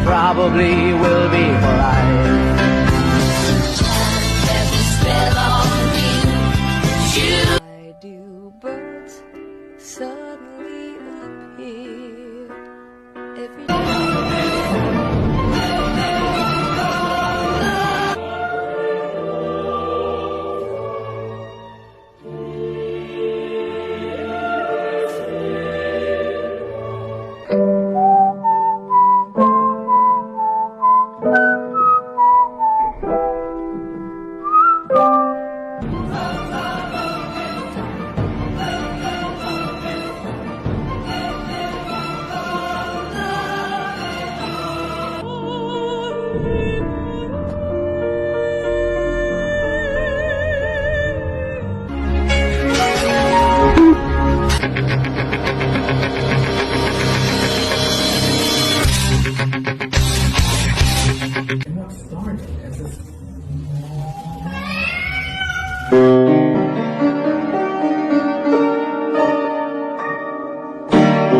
probably will be for life. I do, but suddenly appear every And what started as a